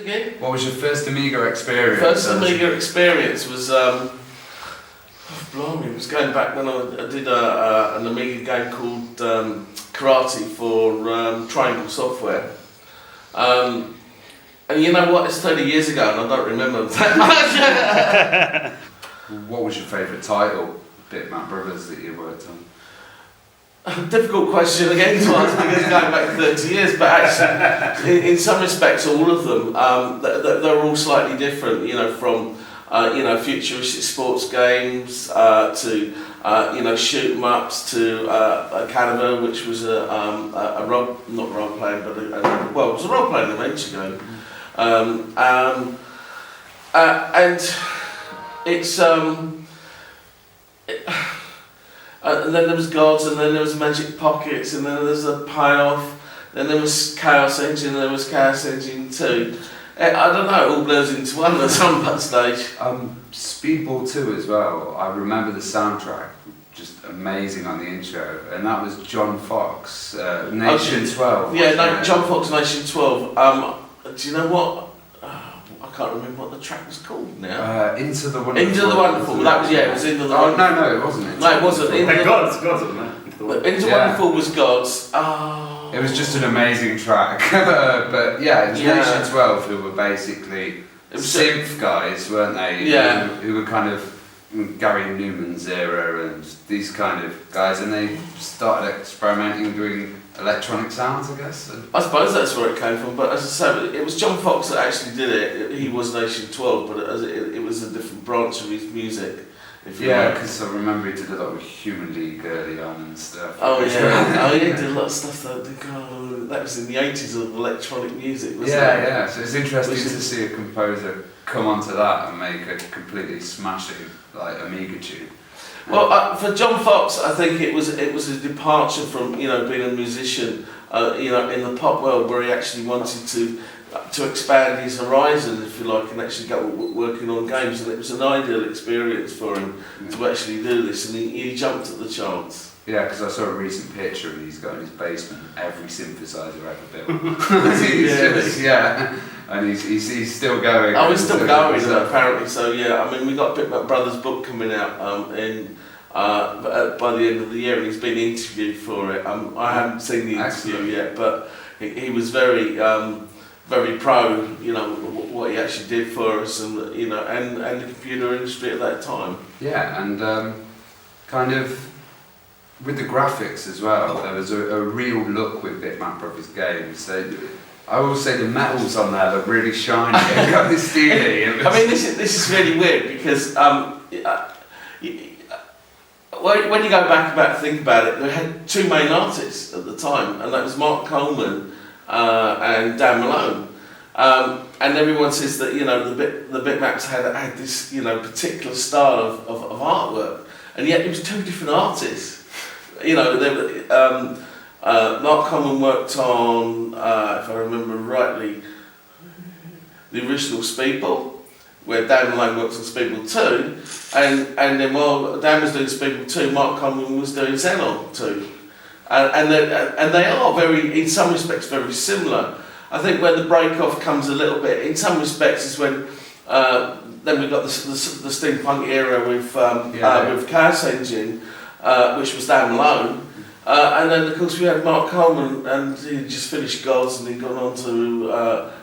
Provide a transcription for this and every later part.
again? What was your first Amiga experience? First Amiga experience was, blimey, it was going back when I did an Amiga game called Karate for Triangle Software. And you know what, it's 30 years ago and I don't remember that much. What was your favourite title, Bitmap Brothers, that you worked on? Difficult question again to answer because going back 30 years, but actually in some respects all of them, they're all slightly different, you know, from futuristic sports games to shoot 'em ups to Cannibal, which was not role playing, but it was a role playing adventure game, and it's and then there was Gods, and then there was Magic Pockets, and then there's a Payoff, then there was Chaos Engine, and there was Chaos Engine 2. I don't know, it all blurs into one at some stage. Speedball 2 as well, I remember the soundtrack, just amazing on the intro, and that was John Foxx, Nation 12. Yeah, no, John Foxx, Nation 12. Do you know what? I can't remember what the track was called now. Into the Wonderful. Into the Wonderful. That was it was Into the Wonderful. Wonderful. No, it wasn't. No, it wasn't. Gods, wasn't it? Into the Wonderful was Gods. Oh. It was just an amazing track. But yeah, it was Nation 12 who were basically synth guys, weren't they? Yeah. Who were kind of Gary Newman's era and these kind of guys, and they started experimenting doing electronic sounds, I guess. I suppose that's where it came from, but as I say, it was John Foxx that actually did it. He was Nation 12, but it was a different branch of his music. Yeah, because I remember he did a lot with Human League early on and stuff. Oh yeah, he did a lot of stuff that was in the 80s of electronic music, wasn't it? Yeah, so it's interesting to see a composer come onto that and make a completely smashing like Amiga tune. Well, for John Foxx, I think it was a departure from being a musician, in the pop world, where he actually wanted to expand his horizon, if you like, and actually go working on games, and it was an ideal experience for him to actually do this, and he jumped at the chance. Yeah, because I saw a recent picture and he's got in his basement every synthesizer ever built. And he's still going. Oh, he's still going, apparently. So yeah, I mean, we got Bitmap Brothers book coming out by the end of the year, and he's been interviewed for it. I haven't seen the interview yet, but he was very pro, what he actually did for us, and and the computer industry at that time. Yeah, and kind of with the graphics as well, there was a real look with Bitmap Brothers games. I always say the metals on there look really shiny and kind of steely. I mean, this is really weird because when you go back to think about it, they had two main artists at the time, and that was Mark Coleman and Dan Malone. And everyone says that the Bitmaps had this particular style of artwork, and yet it was two different artists. Mark Coleman worked on, if I remember rightly, the original Speedball, where Dan Malone worked on Speedball 2, and then while Dan was doing Speedball 2, Mark Coleman was doing Xenon 2. And they are in some respects, very similar. I think where the break-off comes a little bit, in some respects, is when then we got the steampunk era with Chaos Engine, which was Dan Malone. And then, of course, we had Mark Coleman, and he just finished Gods, and he'd gone on to,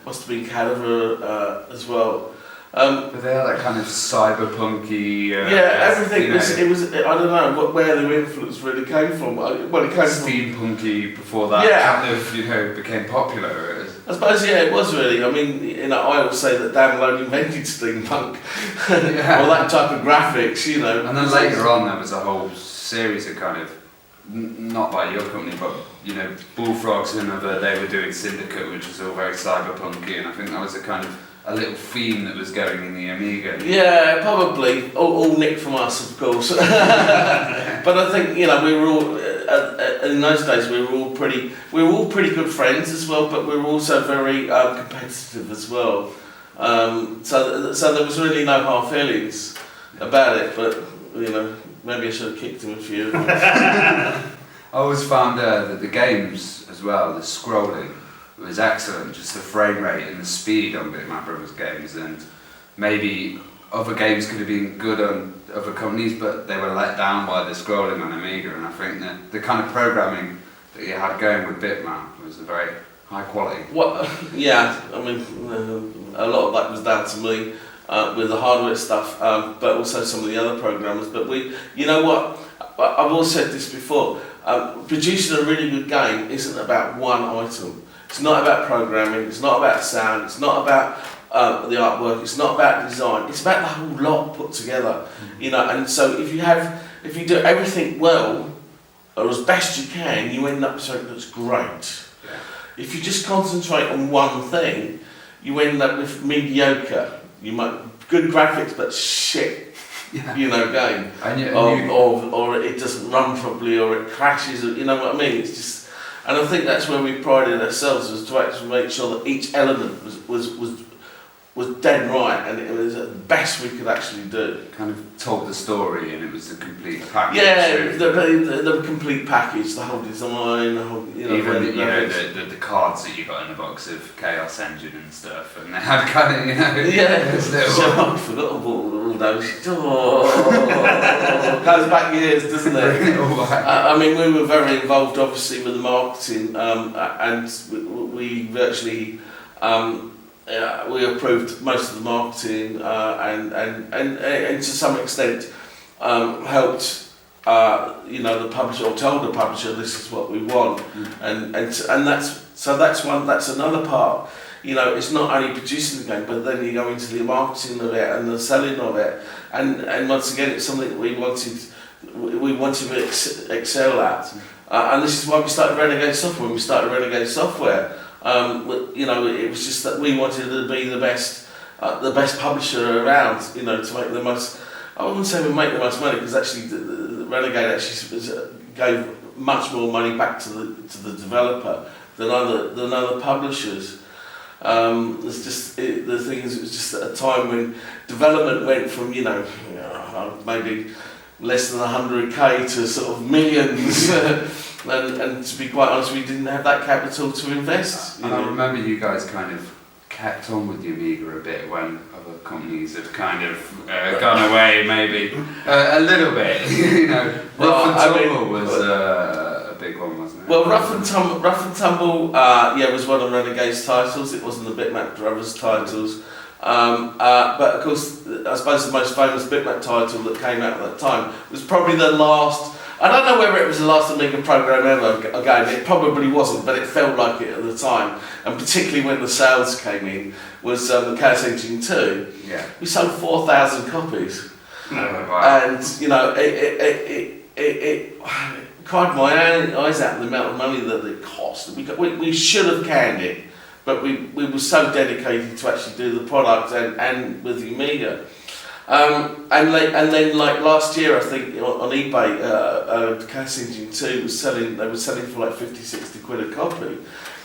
must have been Cadaver as well. But they had that kind of cyberpunky. Everything it was. I don't know where their influence really came from. Well, it came steampunky before that kind of became popular. I suppose it was really. I mean, I always say that Dan Malone invented steampunk, or that type of graphics, And then later on, there was a whole series of kind of, not by your company, but Bullfrogs and they were doing Syndicate, which was all very cyberpunky, and I think that was a kind of a little theme that was going in the Amiga. Yeah, probably all nicked from us, of course. But I think we were all in those days we were all pretty good friends as well, but we were also very competitive as well. So there was really no hard feelings about it, but maybe I should have kicked him a few. I always found that the games as well, the scrolling, was excellent. Just the frame rate and the speed on Bitmap Brothers games, and maybe other games could have been good on other companies, but they were let down by the scrolling on Amiga. And I think that the kind of programming that you had going with Bitmap was a very high quality. Yeah, I mean, a lot of that was down to me with the hardware stuff, but also some of the other programmers. But you know what? I've always said this before. Producing a really good game isn't about one item. It's not about programming. It's not about sound. It's not about the artwork. It's not about design. It's about the whole lot put together. You know, and so if you do everything well or as best you can, you end up with something that's great. If you just concentrate on one thing, you end up with mediocre. You might good graphics, but shit, you know, game. Or it doesn't run properly, or it crashes. You know what I mean? It's just, and I think that's where we prided ourselves, was to actually make sure that each element was dead right, and it was the best we could actually do. Kind of told the story, and it was a complete package. Yeah, the complete package, the whole design, the whole, you know, even the cards that you got in the box of Chaos Engine and stuff, and they had kind of, you know, yeah. So I forgot about all those. Goes back years, doesn't it? I mean, we were very involved, obviously, with the marketing, and we virtually. We approved most of the marketing and to some extent helped you know, the publisher, or told the publisher this is what we want, and that's another part. You know, it's not only producing the game, but then you go into the marketing of it and the selling of it, and once again it's something that we wanted to excel at, and this is why we started Renegade Software. When we started Renegade Software, you know, it was just that we wanted to be the best publisher around. You know, to make the most. I wouldn't say we make the most money, because actually the Renegade actually gave much more money back to the developer than other publishers. It's just the thing is, it was just at a time when development went from maybe less than 100k to sort of millions. And to be quite honest, we didn't have that capital to invest. And I remember you guys kind of kept on with the Amiga a bit when other companies had kind of gone away, maybe a little bit. You know, Rough and Tumble was a big one, wasn't it? Well, Rough and Tumble, was one of Renegade's titles. It wasn't the Bitmap Brothers titles. But of course, I suppose the most famous Bitmap title that came out at that time was probably the last. I don't know whether it was the last Amiga program ever game. It probably wasn't, but it felt like it at the time. And particularly when the sales came in, was the Chaos Engine 2. Yeah. We sold 4,000 copies. Oh, wow. And you know, it cried my eyes out the amount of money that it cost. We should have canned it, but we were so dedicated to actually do the product and with the Amiga. And then last year, I think on eBay, Chaos Engine 2 they were selling for like 50, 60 quid a copy.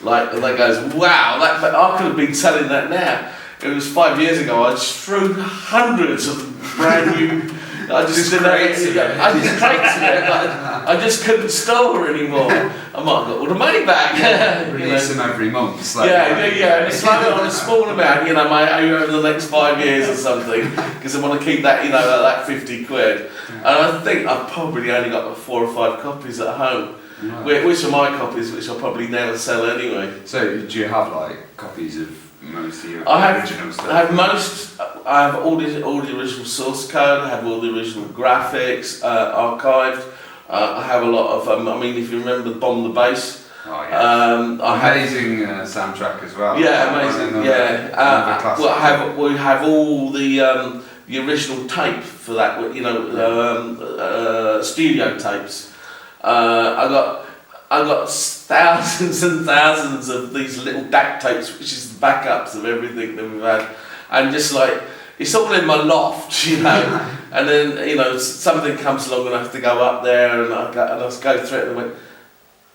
And they goes, wow, I could have been selling that now. It was 5 years ago. I just threw hundreds of brand new. I just couldn't store anymore. I might have got all the money back. Release them every month. It's like on a small amount, over the next 5 years or something, because I want to keep that, that 50 quid. And I think I've probably only got 4 or 5 copies at home, which are my copies, which I'll probably never sell anyway. So do you have copies of most of your original stuff? I have all the original source code. I have all the original graphics archived. I have a lot of. If you remember Bomb the Bass. Oh yeah. Amazing soundtrack as well. Yeah, amazing. We have all the original tape for that. Studio tapes. I got thousands and thousands of these little DAC tapes, which is the backups of everything that we've had, and just it's all in my loft, and then something comes along and I have to go up there and I go through it and I went,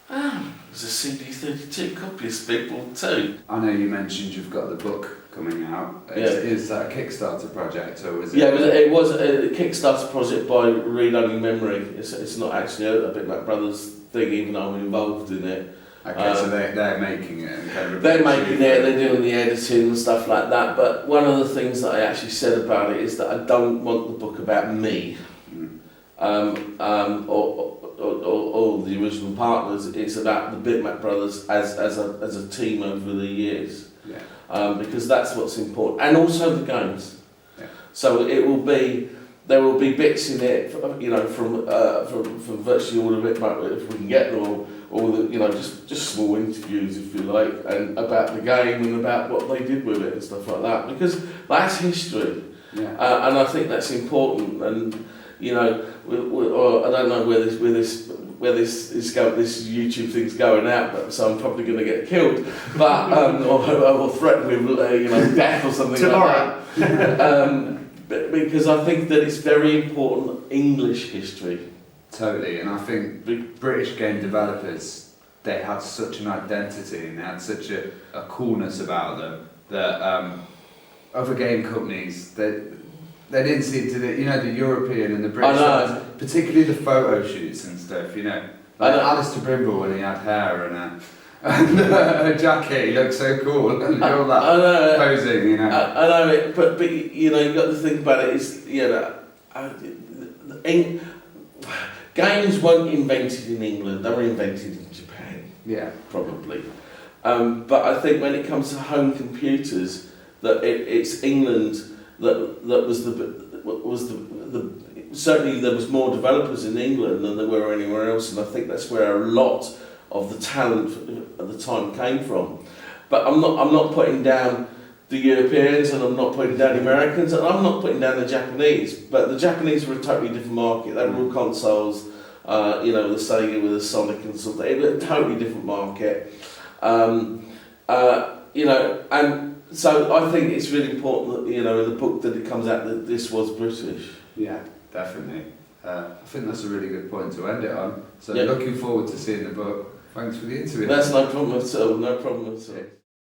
there's a CD32 copy of Speedball too. I know you mentioned you've got the book coming out. Is that a Kickstarter project or was it? Yeah, it was a Kickstarter project by Read Only Memory. It's not actually a Bitmap Brothers thing, even though I'm involved in it. Okay, so they're making it and kind of They're making it, they're doing the editing and stuff like that, but one of the things that I actually said about it is that I don't want the book about me, or the original partners. It's about the Bitmap Brothers as a team over the years, because that's what's important, and also the games. Yeah. So there will be bits in it, from virtually all of it, if we can get them all the, just small interviews, if you like, and about the game and about what they did with it and stuff like that, because that's history, and I think that's important. And or I don't know where this YouTube thing's going out, but so I'm probably going to get killed, but or threatened with death or something tomorrow. Like that. Because I think that it's very important English history. Totally, and I think British game developers, they had such an identity and they had such a coolness about them that other game companies, they didn't seem to, the European and the British ones, particularly the photo shoots and stuff, like Alistair Brimble when he had hair and a jacket, he looked so cool, and all that posing, I know it, but you got to think about it is, games weren't invented in England, they were invented in Japan. Yeah. Probably. But I think when it comes to home computers, that it's England that was the certainly there was more developers in England than there were anywhere else, and I think that's where a lot of the talent at the time came from. But I'm not putting down the Europeans, and I'm not putting down the Americans, and I'm not putting down the Japanese. But the Japanese were a totally different market. They were all consoles, the Sega with the Sonic and something. It was a totally different market. And so I think it's really important that, in the book that it comes out that this was British. Yeah, definitely. I think that's a really good point to end it on. So looking forward to seeing the book. Thanks for the interview. That's no problem at all, no problem at all.